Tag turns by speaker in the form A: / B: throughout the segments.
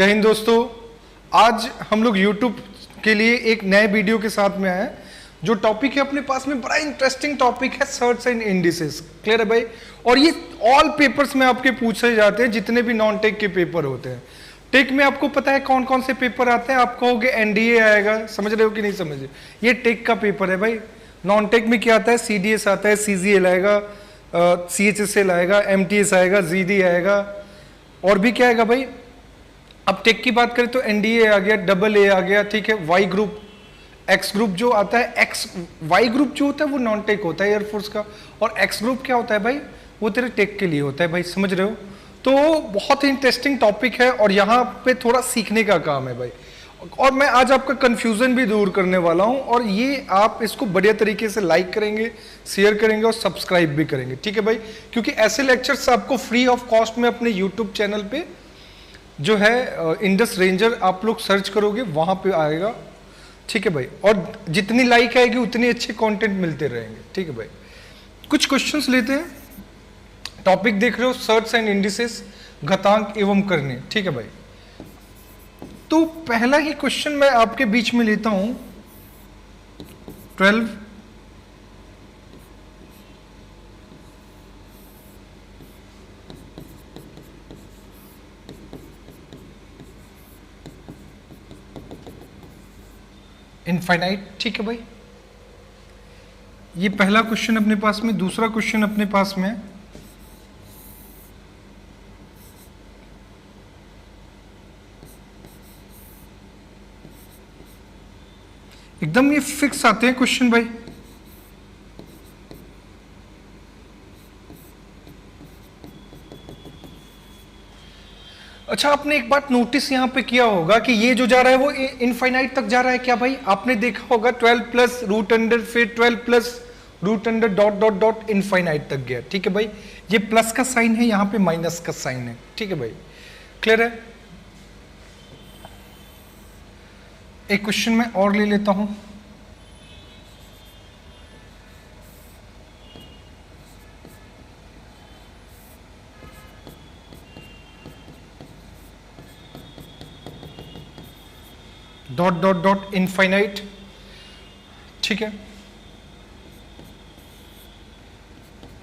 A: जय हिंद दोस्तों। आज हम लोग YouTube के लिए एक नए वीडियो के साथ में आए हैं। जो टॉपिक है अपने पास में बड़ा इंटरेस्टिंग टॉपिक है, सर्च एंड इंडिसेस। क्लियर है भाई? और ये ऑल पेपर्स में आपके पूछे जाते हैं, जितने भी नॉन टेक के पेपर होते हैं। टेक में आपको पता है कौन कौन से पेपर आते हैं? आप कहोगे एनडीए आएगा, समझ रहे हो कि नहीं समझ रहे? ये टेक का पेपर है भाई। नॉन टेक में क्या आता है? सीडीएस आता है, सीजीएल आएगा, सीएचएसएल आएगा, एमटीएस आएगा, जीडी आएगा, और भी क्या आएगा भाई? अब टेक की बात करें तो एनडीए आ गया, डबल ए आ गया, ठीक है, वाई ग्रुप, एक्स ग्रुप जो आता है, एक्स वाई ग्रुप जो होता है वो नॉन टेक होता है एयरफोर्स का, और एक्स ग्रुप क्या होता है भाई? वो तेरे टेक के लिए होता है भाई, समझ रहे हो? तो बहुत ही इंटरेस्टिंग टॉपिक है और यहाँ पे थोड़ा सीखने का काम है भाई। और मैं आज आपका कंफ्यूजन भी दूर करने वाला हूँ, और ये आप इसको बढ़िया तरीके से लाइक करेंगे, शेयर करेंगे और सब्सक्राइब भी करेंगे, ठीक है भाई? क्योंकि ऐसे लेक्चर्स आपको फ्री ऑफ कॉस्ट में अपने यूट्यूब चैनल पे जो है इंडस रेंजर आप लोग सर्च करोगे वहां पे आएगा, ठीक है भाई? और जितनी लाइक आएगी उतनी अच्छे कंटेंट मिलते रहेंगे, ठीक है भाई? कुछ क्वेश्चंस लेते हैं। टॉपिक देख रहे हो, सर्च एंड इंडिसेस, घातांक एवं करने, ठीक है भाई? तो पहला ही क्वेश्चन मैं आपके बीच में लेता हूं। 12 इनफाइनाइट, ठीक है भाई? ये पहला क्वेश्चन अपने पास में। दूसरा क्वेश्चन अपने पास में है, एकदम ये फिक्स आते हैं क्वेश्चन भाई। अच्छा, आपने एक बात नोटिस यहां पे किया होगा कि ये जो जा रहा है वो इनफाइनाइट तक जा रहा है क्या भाई? आपने देखा होगा 12 प्लस रूट अंडर, फिर 12 plus root under dot dot dot infinite तक गया, ठीक है भाई? ये प्लस का साइन है, यहां पे माइनस का साइन है, ठीक है भाई? क्लियर है? एक क्वेश्चन मैं और ले लेता हूं। डॉट डॉट डॉट इनफाइनाइट, ठीक है?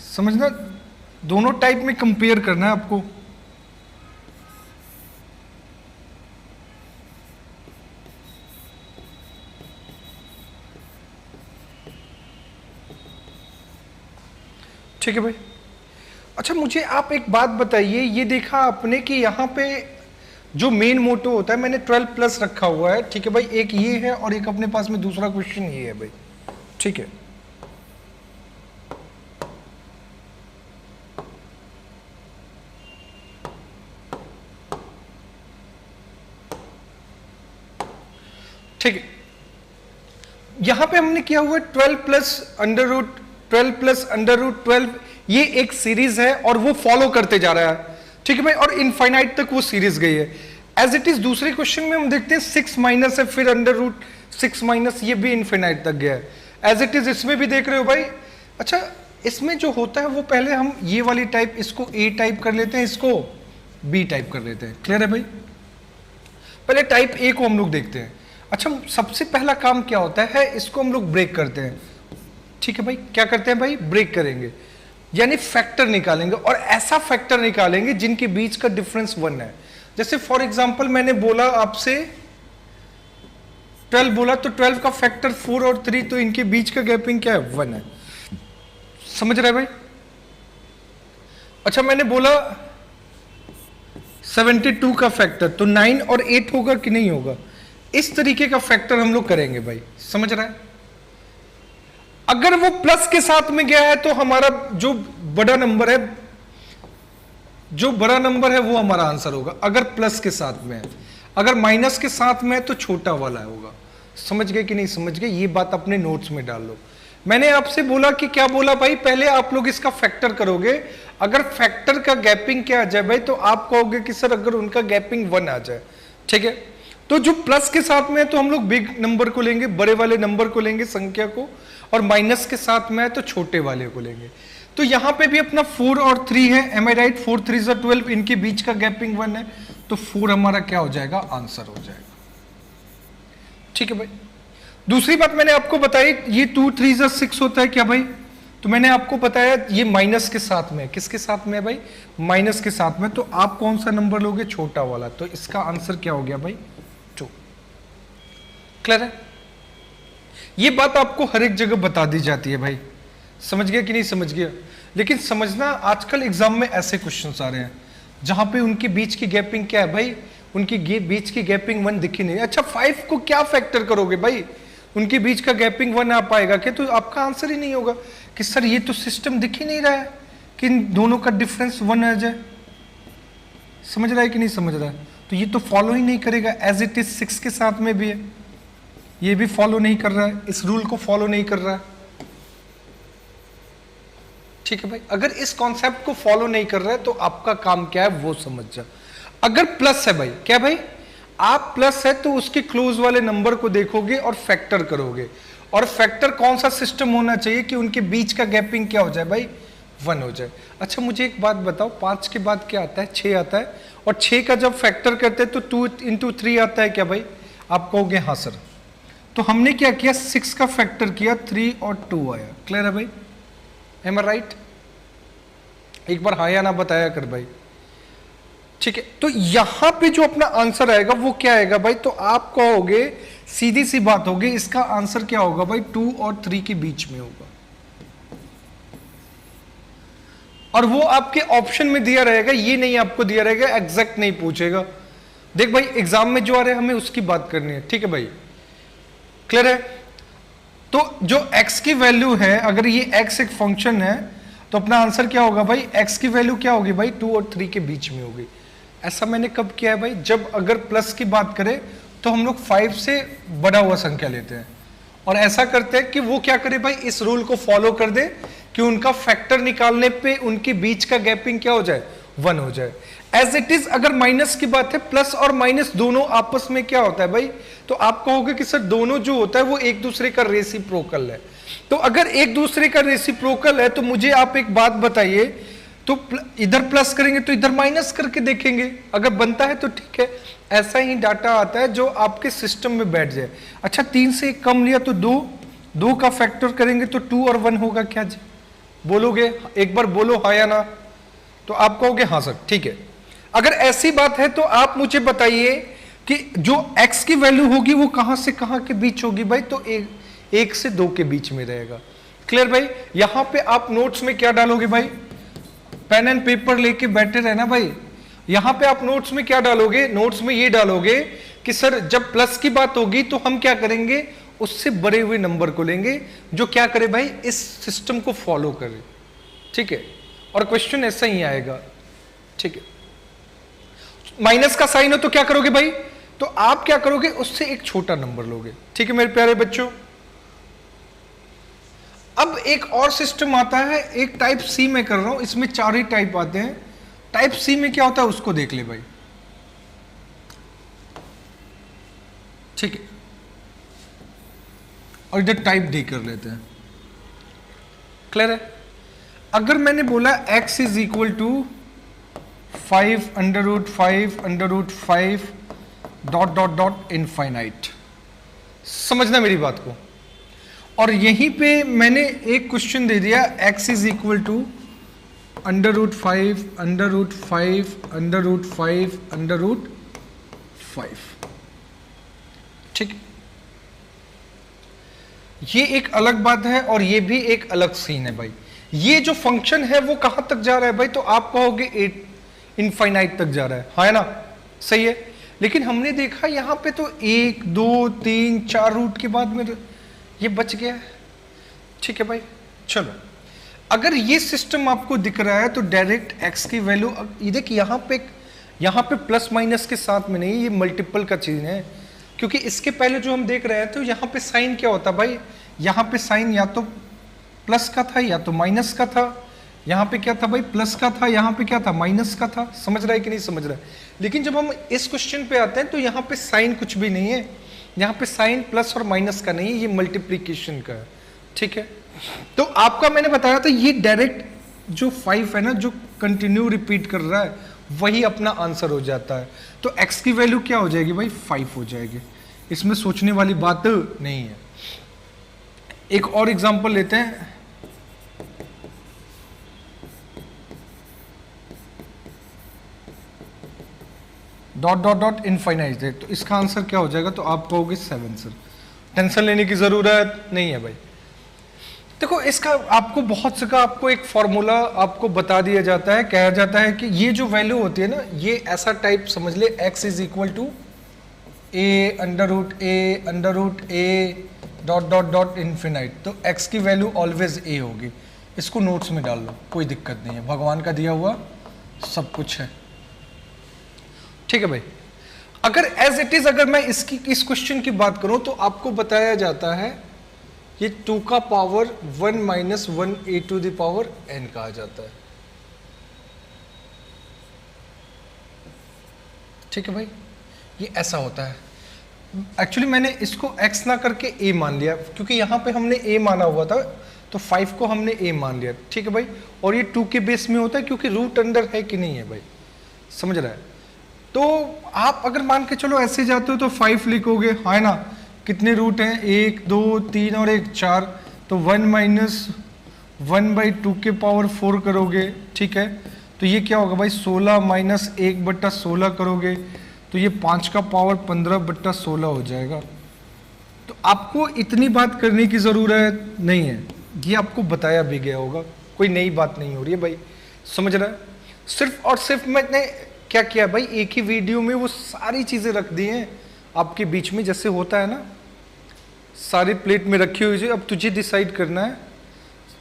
A: समझना, दोनों टाइप में कंपेयर करना है आपको। ठीक है भाई? अच्छा, मुझे आप एक बात बताइए, ये देखा आपने कि यहां पे जो मेन मोटो होता है, मैंने 12 प्लस रखा हुआ है, ठीक है भाई? एक ये है और एक अपने पास में दूसरा क्वेश्चन ये है भाई, ठीक है? ठीक है, यहां पे हमने किया हुआ है 12 plus under root 12 plus under root 12, ये एक सीरीज है और वो फॉलो करते जा रहा है, ठीक है भाई? और इनफाइनाइट तक वो सीरीज गई है। एज इट इज दूसरे क्वेश्चन में हम देखते हैं 6 माइनस है, फिर अंडर रूट 6 माइनस, ये भी इनफाइनाइट तक गया है। एज इट इज इसमें भी देख रहे हो भाई। अच्छा, इसमें जो होता है वो पहले हम ये वाली टाइप, इसको ए टाइप कर लेते हैं, इसको बी टाइप कर लेते हैं। क्लियर है भाई? पहले टाइप ए को हम लोग देखते हैं। अच्छा, सबसे पहला काम क्या होता है, इसको हम लोग ब्रेक करते हैं, ठीक है भाई? क्या करते हैं भाई? ब्रेक करेंगे, यानी फैक्टर निकालेंगे, और ऐसा फैक्टर निकालेंगे जिनके बीच का डिफरेंस 1 है। जैसे फॉर एग्जांपल मैंने बोला आपसे 12 बोला, तो 12 का फैक्टर 4 और 3, तो इनके बीच का गैपिंग क्या है? 1 है। समझ रहे भाई? अच्छा, मैंने बोला 72 का फैक्टर, तो 9 और 8 होगा कि नहीं होगा? इस तरीके का फैक्टर हम लोग करेंगे भाई, समझ रहे हैं? अगर वो प्लस के साथ में गया है तो हमारा जो बड़ा नंबर है, जो बड़ा नंबर है वो हमारा आंसर होगा, अगर प्लस के साथ में है। अगर माइनस के साथ में है तो छोटा वाला होगा। समझ गए कि नहीं समझ गए? ये बात अपने नोट्स में डाल लो। मैंने आपसे बोला कि क्या बोला भाई? पहले आप लोग इसका फैक्टर करोगे। अगर फैक्टर का गैपिंग क्या आ जाए भाई, तो आप कहोगे कि सर अगर उनका गैपिंग 1 आ जाए, ठीक है? तो जो प्लस के साथ में है तो हम लोग बिग नंबर को लेंगे, बड़े वाले नंबर को लेंगे, संख्या को, और माइनस के साथ में है तो छोटे वाले को लेंगे। तो यहां पे भी अपना 4 और 3 है, एम आई राइट? 4 3 12, इनके बीच का गैपिंग 1 है, तो 4 हमारा क्या हो जाएगा, आंसर हो जाएगा। ठीक है भाई। दूसरी बात मैंने आपको बताई, ये 2 3 6 होता है क्या भाई, तो मैंने आपको बताया ये माइनस के साथ में, किसके साथ में भाई, माइनस के साथ में, तो आप कौन सा नंबर लोगे, छोटा वाला, तो इसका आंसर क्या हो गया भाई, 2। क्लियर है। ये बात आपको हर एक जगह बता दी जाती है भाई, समझ गया कि नहीं समझ गया। लेकिन समझना, आजकल एग्जाम में ऐसे क्वेश्चंस आ रहे हैं जहां पे उनके बीच की गैपिंग क्या है भाई, उनकी बीच की गैपिंग 1 दिखी नहीं। अच्छा 5 को क्या फैक्टर करोगे भाई, उनके बीच का गैपिंग 1 आ पाएगा क्या, तो आपका आंसर ही नहीं होगा कि सर ये तो सिस्टम दिख ही नहीं रहा है कि इन दोनों का डिफरेंस 1 आ जाए। समझ रहा है कि नहीं समझ रहा है, तो ये तो फॉलो ही नहीं करेगा। एज इट इज 6 के साथ में भी है, ये भी फॉलो नहीं कर रहा है, इस रूल को फॉलो नहीं कर रहा है। ठीक है भाई, अगर इस कॉन्सेप्ट को फॉलो नहीं कर रहा है तो आपका काम क्या है वो समझ जा। अगर प्लस है भाई, क्या भाई, आप प्लस है तो उसके क्लोज वाले नंबर को देखोगे और फैक्टर करोगे, और फैक्टर कौन सा सिस्टम होना चाहिए कि उनके बीच का गैपिंग क्या हो जाए भाई, 1 हो जाए। अच्छा मुझे एक बात बताओ, 5 के बाद क्या आता है, 6 आता है, और 6 का जब फैक्टर करते हैं तो 2 × 3 आता है क्या भाई, आप कहोगे हाँ सर। तो हमने क्या किया, 6 का फैक्टर किया, 3 और 2 आया। क्लियर है भाई, एम आई राइट, एक बार हाँ या ना बताया कर भाई। ठीक है, तो यहां पे जो अपना आंसर आएगा वो क्या आएगा भाई, तो आप कहोगे, सीधी सी बात होगी, इसका आंसर क्या होगा भाई, 2 और 3 के बीच में होगा, और वो आपके ऑप्शन में दिया रहेगा, ये नहीं आपको दिया रहेगा, एग्जैक्ट नहीं पूछेगा। देख भाई एग्जाम में जो आ रहे हैं हमें उसकी बात करनी है, ठीक है भाई, क्लियर है। तो जो x की वैल्यू है, अगर ये x एक फंक्शन है तो अपना आंसर क्या होगा भाई, x की वैल्यू क्या होगी भाई, 2 और 3 के बीच में होगी। ऐसा मैंने कब किया है भाई, जब अगर प्लस की बात करें तो हम लोग 5 से बड़ा हुआ संख्या लेते हैं, और ऐसा करते हैं कि वो क्या करे भाई, इस रूल को फॉलो कर दे कि उनका फैक्टर निकालने पे उनके बीच का गैपिंग क्या हो जाए, 1 हो जाए। एज इट इज अगर माइनस की बात है, प्लस और माइनस दोनों आपस में क्या होता है भाई, तो आप कहोगे कि सर दोनों जो होता है वो एक दूसरे का रेसिप्रोकल है। तो अगर एक दूसरे का रेसिप्रोकल है तो मुझे आप एक बात बताइए, तो इधर प्लस करेंगे तो इधर माइनस करके देखेंगे, अगर बनता है तो ठीक है। ऐसा ही डाटा आता है जो आपके सिस्टम में बैठ जाए। अच्छा 3 से 1 कम लिया तो 2 का फैक्टर करेंगे तो 2 और 1 होगा क्या जी, बोलोगे, एक बार बोलो हाँ या ना, तो आप कहोगे हाँ सर ठीक है। अगर ऐसी बात है तो आप मुझे बताइए कि जो x की वैल्यू होगी वो कहां से कहां के बीच होगी भाई, तो 1 से 2 के बीच में रहेगा। क्लियर भाई, यहां पे आप नोट्स में क्या डालोगे भाई, पेन एंड पेपर लेके बैठे रहना भाई। यहां पे आप नोट्स में क्या डालोगे, नोट्स में ये डालोगे कि सर जब प्लस की बात होगी तो हम क्या करेंगे, उससे बड़े हुए नंबर को लेंगे जो क्या करे भाई, इस सिस्टम को फॉलो करे। ठीक है, और क्वेश्चन ऐसा ही आएगा। ठीक है, माइनस का साइन हो तो क्या करोगे भाई, तो आप क्या करोगे, उससे एक छोटा नंबर लोगे। ठीक है मेरे प्यारे बच्चों, अब एक और सिस्टम आता है, एक टाइप सी में कर रहा हूं, इसमें 4 ही टाइप आते हैं। टाइप सी में क्या होता है उसको देख ले भाई। ठीक है, और इधर टाइप डी कर लेते हैं। क्लियर है, अगर मैंने बोला x is equal to 5 √5 dot dot dot infinite, समझना मेरी बात को। और यहीं पे मैंने एक क्वेश्चन दे दिया, x इज इक्वल टू √5 √5 ठीक, ये एक अलग बात है और ये भी एक अलग सीन है भाई। ये जो फंक्शन है वो कहां तक जा रहा है भाई, तो आप कहोगे 8 इनफाइनाइट तक जा रहा है, हाँ है ना, सही है। लेकिन हमने देखा यहां पे तो 1 2 3 4 रूट के बाद में ये बच गया है। ठीक है भाई, चलो अगर ये सिस्टम आपको दिख रहा है तो डायरेक्ट x की वैल्यू, ये देखिए यहां पे प्लस माइनस के साथ में नहीं, ये मल्टीपल का चीज है। क्योंकि इसके पहले जो हम देख रहे हैं तो यहाँ पे साइन क्या होता भाई, यहाँ पे साइन या तो प्लस का था या तो माइनस का था। यहाँ पे क्या था भाई, प्लस का था, यहाँ पे क्या था, माइनस का था। समझ रहा है कि नहीं समझ रहा है। लेकिन जब हम इस क्वेश्चन पे आते हैं तो यहाँ पे साइन कुछ भी नहीं है, यहाँ पे साइन प्लस और माइनस का नहीं है, ये मल्टीप्लीकेशन का है। ठीक है, तो आपका मैंने बताया था ये डायरेक्ट जो 5 है ना, जो कंटिन्यू रिपीट कर रहा है वही अपना आंसर हो जाता है। तो x की वैल्यू क्या हो जाएगी भाई 5 हो जाएगी, इसमें सोचने वाली बात नहीं है। एक और एग्जांपल लेते हैं, डॉट डॉट डॉट इनफाइनाइट है, तो इसका आंसर क्या हो जाएगा, तो आप कहोगे 7 सर। टेंशन लेने की जरूरत नहीं है भाई। देखो इसका आपको बहुत से का आपको एक फॉर्मूला आपको बता दिया जाता है, कहा जाता है कि ये जो वैल्यू होती है ना, ये ऐसा टाइप समझ ले, x is equal to a under root a dot dot dot infinite. तो x की वैल्यू ऑलवेज a होगी। इसको नोट्स में डाल लो, कोई दिक्कत नहीं है, भगवान का दिया हुआ सब कुछ है, ठीक है भाई। अगर एज इट इज, अगर मैं इस क्वेश्चन की बात करूं तो आपको बताया जाता है ये 2 का power 1 minus 1 a to the power n कहा जाता है, ठीक है भाई। ये ऐसा होता है। एक्चुअली मैंने इसको x ना करके a मान लिया, क्योंकि यहां पे हमने a माना हुआ था, तो 5 को हमने a मान लिया, ठीक है भाई। और ये 2 के बेस में होता है, क्योंकि रूट अंडर है कि नहीं है भाई, समझ रहा है। तो आप अगर मान के चलो ऐसे जाते हो तो 5 लिखोगे, है ना। कितने रूट हैं, 1 2 3 और 1 4, तो 1 माइनस 1/2 के पावर 4 करोगे, ठीक है। तो ये क्या होगा भाई, 16 माइनस 1/16 करोगे, तो ये 5 का पावर 15/16 हो जाएगा। तो आपको इतनी बात करने की ज़रूरत नहीं है, ये आपको बताया भी गया होगा, कोई नई बात नहीं हो रही है भाई, समझ रहा है। सिर्फ और सिर्फ मैंने क्या किया भाई, एक ही वीडियो में वो सारी चीज़ें रख दी हैं आपके बीच में, जैसे होता है ना, सारी प्लेट में रखी हुई है। अब तुझे डिसाइड करना है,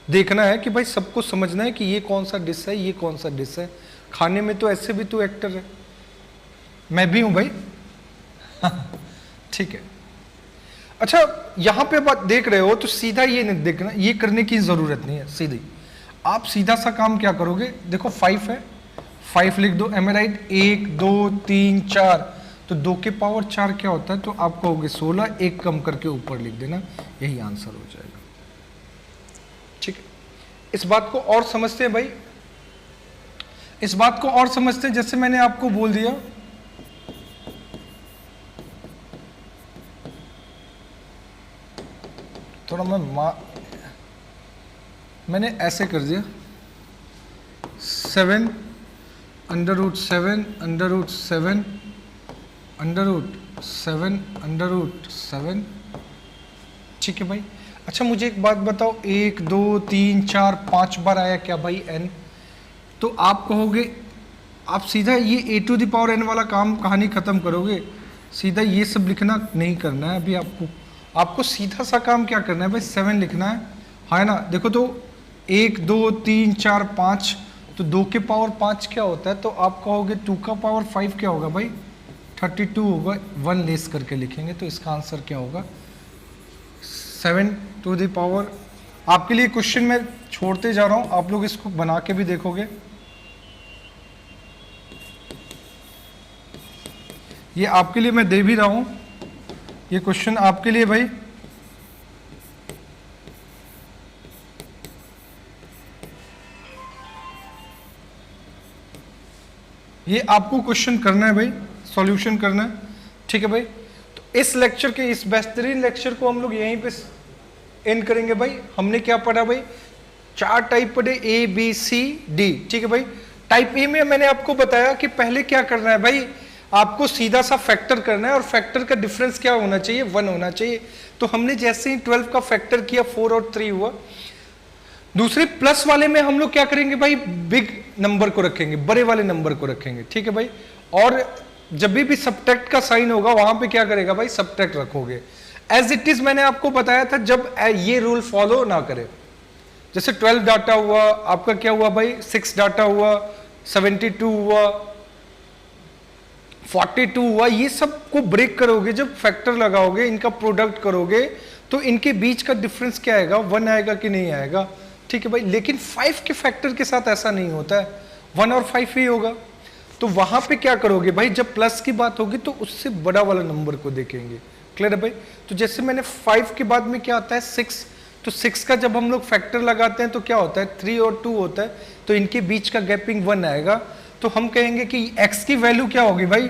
A: देखना है कि भाई सबको समझना है कि ये कौन सा डिश है, ये कौन सा डिश है। खाने में तो ऐसे भी तो एक्टर है, मैं भी हूं भाई ठीक है। अच्छा यहां पे बात देख रहे हो तो सीधा ये नहीं देखना, ये करने की जरूरत नहीं है, सीधी आप सीधा सा काम क्या करोगे, देखो 5 है, 5 लिख दो, एम आई राइट। 1 2 3 4, तो 2 के पावर 4 क्या होता है, तो आप कहोगे 16, 1 कम करके ऊपर लिख देना, यही आंसर हो जाएगा, ठीक है। इस बात को और समझते हैं भाई, इस बात को और समझते हैं। जैसे मैंने आपको बोल दिया, थोड़ा मैंने ऐसे कर दिया, 7 under root 7 under root 7 under root 7 under root 7, ठीक है भाई। अच्छा मुझे एक बात बताओ, 1 2 3 4 5 बार आया क्या भाई n, तो आप कहोगे, आप सीधा ये a to the power n वाला काम कहानी खत्म करोगे, सीधा ये सब लिखना नहीं करना है अभी आपको सीधा सा काम क्या करना है भाई, 7 लिखना है ना। देखो तो 1 2 3 4 5, तो 2 के पावर 5 क्या होता है, तो आप कहोगे 2 का पावर 5 क्या होगा भाई, 32 होगा, 1 लेस करके लिखेंगे, तो इसका आंसर क्या होगा 7 टू द पावर। आपके लिए क्वेश्चन मैं छोड़ते जा रहा हूं, आप लोग इसको बना के भी देखोगे। ये आपके लिए मैं दे भी रहा हूं, ये क्वेश्चन आपके लिए भाई। ये आपको क्वेश्चन करना है भाई, सॉल्यूशन करना है, ठीक है भाई। तो इस लेक्चर के, इस बेहतरीन लेक्चर को हम लोग यहीं पे एंड करेंगे भाई। हमने क्या पढ़ा भाई, 4 टाइप पढ़े, A B C D, ठीक है भाई। टाइप ए में मैंने आपको बताया कि पहले क्या करना है भाई, आपको सीधा सा फैक्टर करना है, और फैक्टर का डिफरेंस क्या होना चाहिए, 1 होना चाहिए। तो हमने जैसे ही 12 का फैक्टर किया, 4 और 3 हुआ। दूसरे प्लस वाले में हम लोग क्या करेंगे भाई, बिग नंबर को रखेंगे, बड़े वाले नंबर को रखेंगे, ठीक है भाई। और जब भी सब्ट्रैक्ट का साइन होगा वहां पे क्या करेगा भाई, सब्ट्रैक्ट रखोगे। एज इट इज मैंने आपको बताया था, जब ये रूल फॉलो ना करे, जैसे 12 डाटा हुआ, आपका क्या हुआ भाई, 6 डाटा हुआ, 72 हुआ, 42 हुआ, ये सब को ब्रेक करोगे, जब फैक्टर लगाओगे, इनका प्रोडक्ट करोगे, तो इनके बीच का डिफरेंस क्या आएगा, 1 आएगा कि नहीं आएगा, ठीक है भाई। लेकिन 5 के फैक्टर के साथ ऐसा नहीं होता है, 1 और 5 ही होगा। तो वहां पे क्या करोगे भाई, जब प्लस की बात होगी तो उससे बड़ा वाला नंबर को देखेंगे, क्लियर है भाई। तो जैसे मैंने 5 के बाद में क्या आता है, 6, तो 6 का जब हम लोग फैक्टर लगाते हैं तो क्या होता है, 3 और 2 होता है, तो इनके बीच का गैपिंग 1 आएगा। तो तो हम कहेंगे कि x की वैल्यू क्या होगी भाई,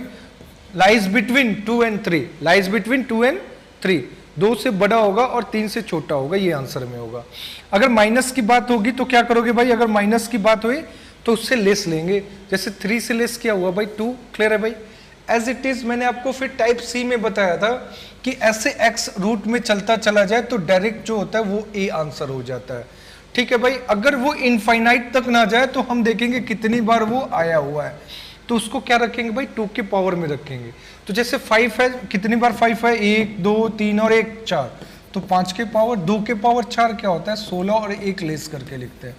A: lies between 2 and 3, lies between 2 and 3, 2 से बड़ा होगा और 3 से छोटा होगा, ये आंसर में होगा। अगर माइनस की बात होगी तो क्या करोगे भाई, अगर माइनस की बात हुई तो उससे लेस लेंगे, जैसे 3 से लेस क्या हुआ भाई 2, क्लियर है भाई। एज इट इज मैंने आपको फिर टाइप सी में बताया था कि ऐसे x रूट में चलता चला जाए तो डायरेक्ट जो होता है वो a आंसर हो जाता है, ठीक है भाई। अगर वो इनफाइनाइट तक ना जाए तो हम देखेंगे कितनी बार वो आया हुआ है, तो उसको क्या रखेंगे भाई 2 के पावर में रखेंगे। तो जैसे 5 है, कितनी बार 5 है, 1 2 3 और 1 4, तो 5 के पावर 2 के पावर 4 क्या होता है 16 और 1 लेस करके लिखते हैं।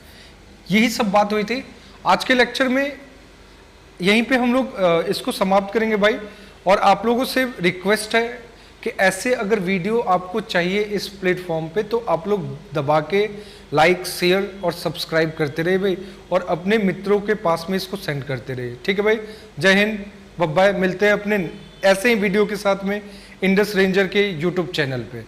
A: यही सब बात हुई थी आज के लेक्चर में, यहीं पे हम लोग इसको समाप्त करेंगे भाई। और आप लोगों से रिक्वेस्ट है कि ऐसे अगर वीडियो आपको चाहिए इस प्लेटफॉर्म पे तो आप लोग दबा के लाइक शेयर और सब्सक्राइब करते रहे भाई, और अपने मित्रों के पास में इसको सेंड करते रहे, ठीक है भाई। जय हिंद, बाय बाय, मिलते हैं अपने ऐसे ही वीडियो के साथ में इंडस रेंजर के यूट्यूब चैनल पे।